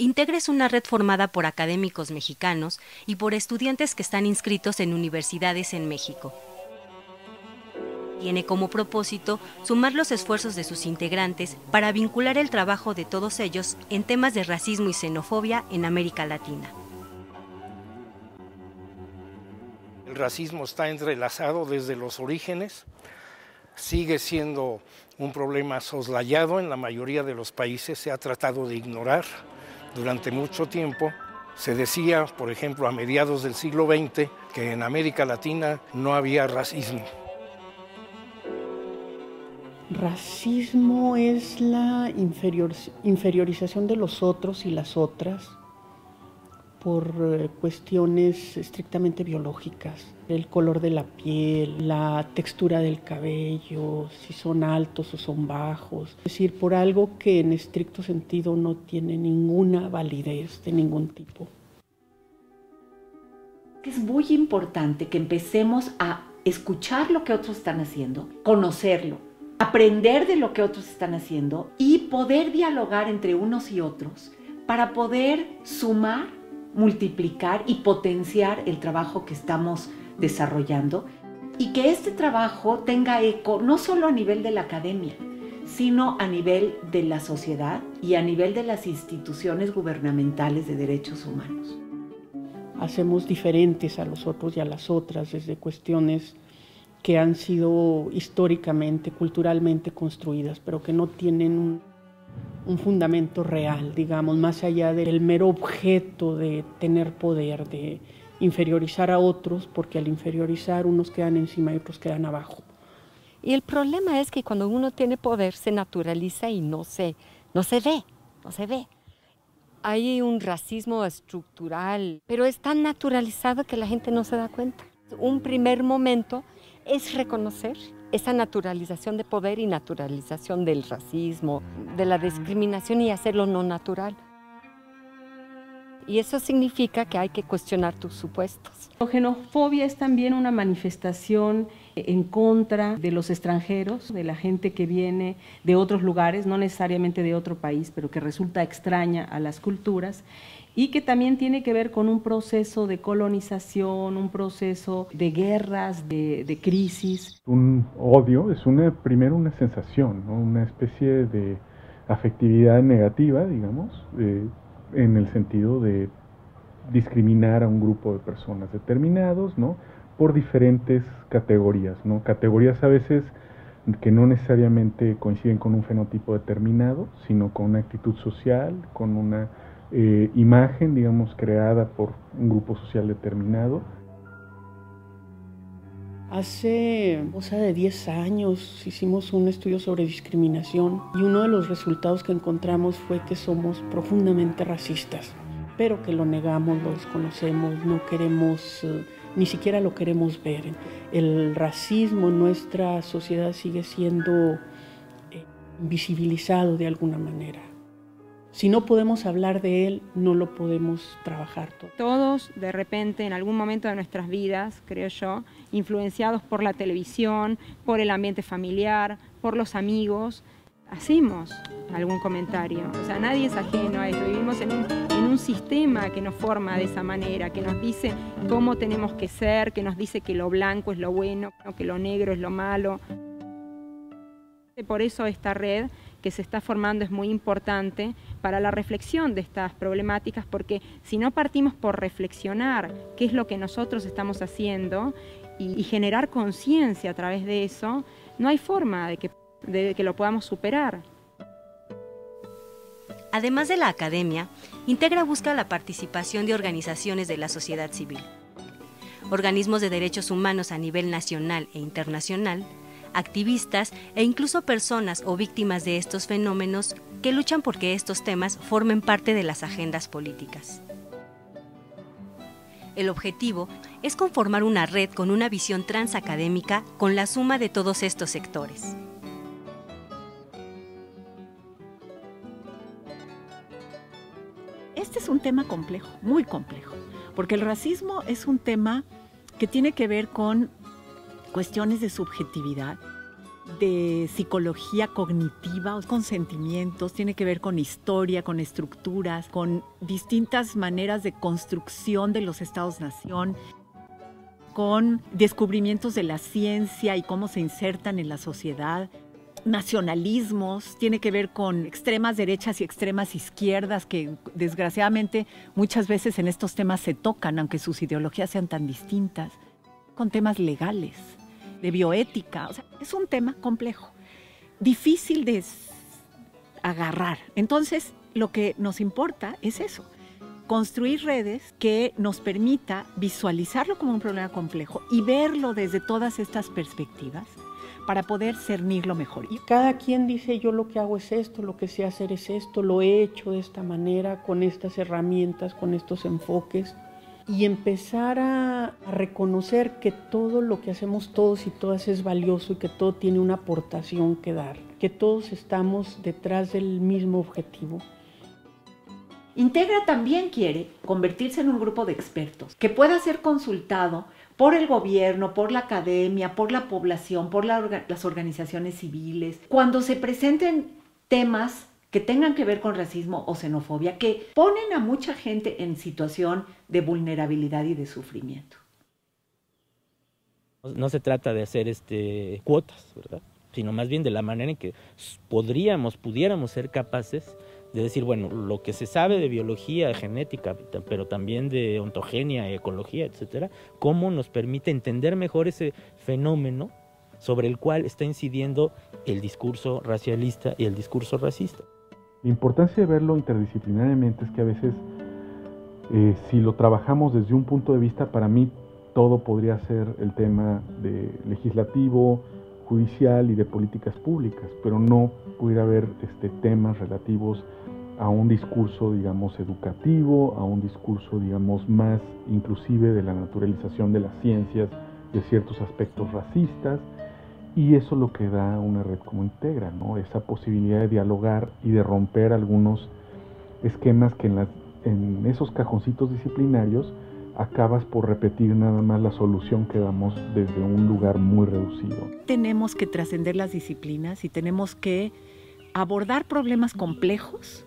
Integra es una red formada por académicos mexicanos y por estudiantes que están inscritos en universidades en México. Tiene como propósito sumar los esfuerzos de sus integrantes para vincular el trabajo de todos ellos en temas de racismo y xenofobia en América Latina. El racismo está entrelazado desde los orígenes, sigue siendo un problema soslayado en la mayoría de los países, se ha tratado de ignorar durante mucho tiempo. Se decía, por ejemplo, a mediados del siglo XX, que en América Latina no había racismo. Racismo es la inferiorización de los otros y las otras por cuestiones estrictamente biológicas. El color de la piel, la textura del cabello, si son altos o son bajos. Es decir, por algo que en estricto sentido no tiene ninguna validez de ningún tipo. Es muy importante que empecemos a escuchar lo que otros están haciendo, conocerlo, aprender de lo que otros están haciendo y poder dialogar entre unos y otros para poder sumar, multiplicar y potenciar el trabajo que estamos desarrollando y que este trabajo tenga eco no solo a nivel de la academia, sino a nivel de la sociedad y a nivel de las instituciones gubernamentales de derechos humanos. Hacemos diferentes a los otros y a las otras desde cuestiones que han sido históricamente, culturalmente construidas, pero que no tienen un fundamento real, digamos, más allá del mero objeto de tener poder, de inferiorizar a otros, porque al inferiorizar unos quedan encima y otros quedan abajo. Y el problema es que cuando uno tiene poder se naturaliza y no se ve. Hay un racismo estructural, pero es tan naturalizado que la gente no se da cuenta. Un primer momento es reconocer esa naturalización de poder y naturalización del racismo, de la discriminación y hacerlo no natural. Y eso significa que hay que cuestionar tus supuestos. La xenofobia es también una manifestación en contra de los extranjeros, de la gente que viene de otros lugares, no necesariamente de otro país, pero que resulta extraña a las culturas, y que también tiene que ver con un proceso de colonización, un proceso de guerras, de crisis. Un odio es primero una sensación, ¿no? Una especie de afectividad negativa, digamos, en el sentido de discriminar a un grupo de personas determinados, ¿no? Por diferentes categorías, ¿no? Categorías a veces que no necesariamente coinciden con un fenotipo determinado, sino con una actitud social, con una imagen, digamos, creada por un grupo social determinado. Hace cosa de 10 años hicimos un estudio sobre discriminación y uno de los resultados que encontramos fue que somos profundamente racistas, pero que lo negamos, lo desconocemos, no queremos, ni siquiera lo queremos ver. El racismo en nuestra sociedad sigue siendo invisibilizado de alguna manera. Si no podemos hablar de él, no lo podemos trabajar todo. Todos, de repente, en algún momento de nuestras vidas, creo yo, influenciados por la televisión, por el ambiente familiar, por los amigos, hacemos algún comentario. O sea, nadie es ajeno a eso. Vivimos en un sistema que nos forma de esa manera, que nos dice cómo tenemos que ser, que nos dice que lo blanco es lo bueno, que lo negro es lo malo. Por eso esta red que se está formando es muy importante para la reflexión de estas problemáticas, porque si no partimos por reflexionar qué es lo que nosotros estamos haciendo y generar conciencia a través de eso, no hay forma de que lo podamos superar. Además de la academia, Integra busca la participación de organizaciones de la sociedad civil, organismos de derechos humanos a nivel nacional e internacional, activistas e incluso personas o víctimas de estos fenómenos que luchan por que estos temas formen parte de las agendas políticas. El objetivo es conformar una red con una visión transacadémica con la suma de todos estos sectores. Este es un tema complejo, muy complejo, porque el racismo es un tema que tiene que ver con cuestiones de subjetividad, de psicología cognitiva, con sentimientos, tiene que ver con historia, con estructuras, con distintas maneras de construcción de los estados-nación, con descubrimientos de la ciencia y cómo se insertan en la sociedad. Nacionalismos, tiene que ver con extremas derechas y extremas izquierdas que desgraciadamente muchas veces en estos temas se tocan, aunque sus ideologías sean tan distintas, con temas legales, de bioética. O sea, es un tema complejo, difícil de agarrar. Entonces, lo que nos importa es eso, construir redes que nos permita visualizarlo como un problema complejo y verlo desde todas estas perspectivas para poder cernirlo mejor. Cada quien dice, yo lo que hago es esto, lo que sé hacer es esto, lo he hecho de esta manera, con estas herramientas, con estos enfoques, y empezar a reconocer que todo lo que hacemos todos y todas es valioso y que todo tiene una aportación que dar, que todos estamos detrás del mismo objetivo. Integra también quiere convertirse en un grupo de expertos que pueda ser consultado por el gobierno, por la academia, por la población, por las organizaciones civiles, cuando se presenten temas que tengan que ver con racismo o xenofobia, que ponen a mucha gente en situación de vulnerabilidad y de sufrimiento. No se trata de hacer cuotas, ¿verdad? Sino más bien de la manera en que pudiéramos ser capaces de decir, bueno, lo que se sabe de biología, de genética, pero también de ontogenia, ecología, etcétera, cómo nos permite entender mejor ese fenómeno sobre el cual está incidiendo el discurso racialista y el discurso racista. La importancia de verlo interdisciplinariamente es que a veces, si lo trabajamos desde un punto de vista, para mí todo podría ser el tema de legislativo, judicial y de políticas públicas, pero no pudiera haber temas relativos a un discurso, digamos, educativo, a un discurso, digamos, más inclusive de la naturalización de las ciencias, de ciertos aspectos racistas, y eso es lo que da una red como Integra, ¿no? Esa posibilidad de dialogar y de romper algunos esquemas que en esos cajoncitos disciplinarios acabas por repetir nada más la solución que damos desde un lugar muy reducido. Tenemos que trascender las disciplinas y tenemos que abordar problemas complejos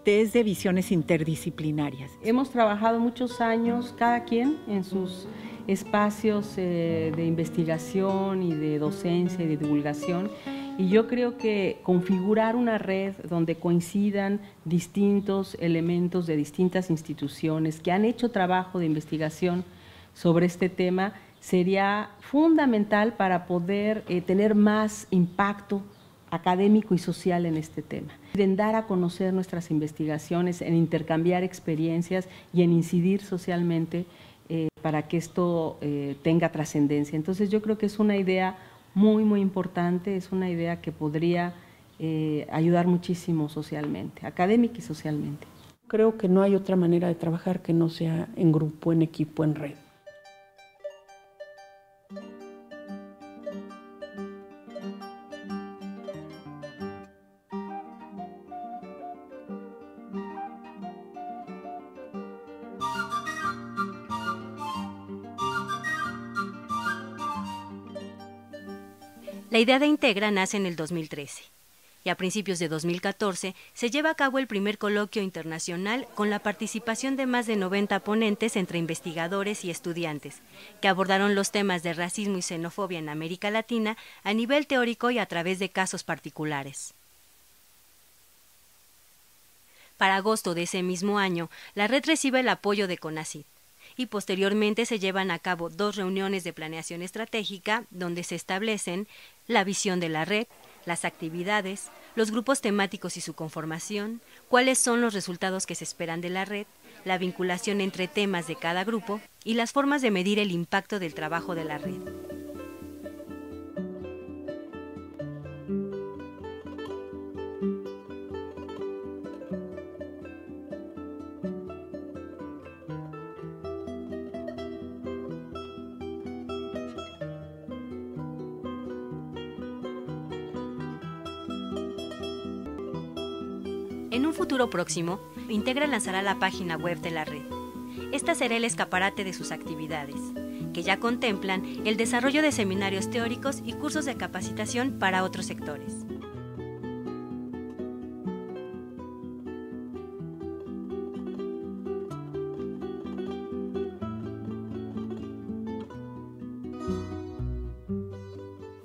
desde visiones interdisciplinarias. Hemos trabajado muchos años, cada quien en sus espacios de investigación y de docencia y de divulgación, y yo creo que configurar una red donde coincidan distintos elementos de distintas instituciones que han hecho trabajo de investigación sobre este tema sería fundamental para poder tener más impacto académico y social en este tema, en dar a conocer nuestras investigaciones, en intercambiar experiencias y en incidir socialmente para que esto tenga trascendencia. Entonces yo creo que es una idea muy, muy importante, es una idea que podría ayudar muchísimo socialmente, académica y socialmente. Creo que no hay otra manera de trabajar que no sea en grupo, en equipo, en red. La idea de Integra nace en el 2013 y a principios de 2014 se lleva a cabo el primer coloquio internacional con la participación de más de 90 ponentes entre investigadores y estudiantes, que abordaron los temas de racismo y xenofobia en América Latina a nivel teórico y a través de casos particulares. Para agosto de ese mismo año, la red recibe el apoyo de CONACYT, y posteriormente se llevan a cabo 2 reuniones de planeación estratégica donde se establecen la visión de la red, las actividades, los grupos temáticos y su conformación, cuáles son los resultados que se esperan de la red, la vinculación entre temas de cada grupo y las formas de medir el impacto del trabajo de la red. En un futuro próximo, Integra lanzará la página web de la red. Esta será el escaparate de sus actividades, que ya contemplan el desarrollo de seminarios teóricos y cursos de capacitación para otros sectores.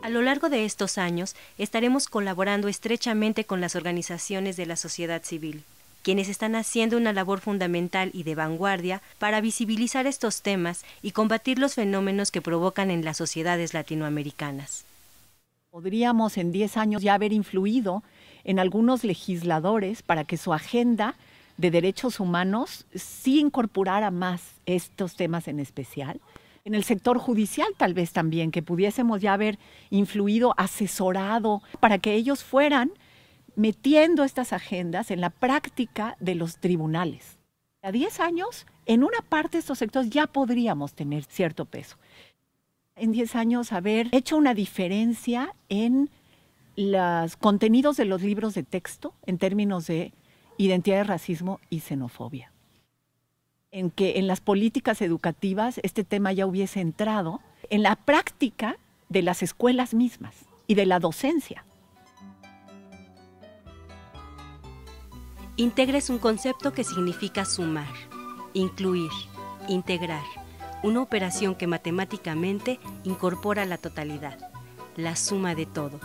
A lo largo de estos años estaremos colaborando estrechamente con las organizaciones de la sociedad civil, quienes están haciendo una labor fundamental y de vanguardia para visibilizar estos temas y combatir los fenómenos que provocan en las sociedades latinoamericanas. Podríamos en 10 años ya haber influido en algunos legisladores para que su agenda de derechos humanos sí incorporara más estos temas en especial. En el sector judicial tal vez también, que pudiésemos ya haber influido, asesorado, para que ellos fueran metiendo estas agendas en la práctica de los tribunales. A 10 años, en una parte de estos sectores ya podríamos tener cierto peso. En 10 años haber hecho una diferencia en los contenidos de los libros de texto en términos de identidad de racismo y xenofobia. En que en las políticas educativas este tema ya hubiese entrado en la práctica de las escuelas mismas y de la docencia. Integra es un concepto que significa sumar, incluir, integrar, una operación que matemáticamente incorpora la totalidad, la suma de todos.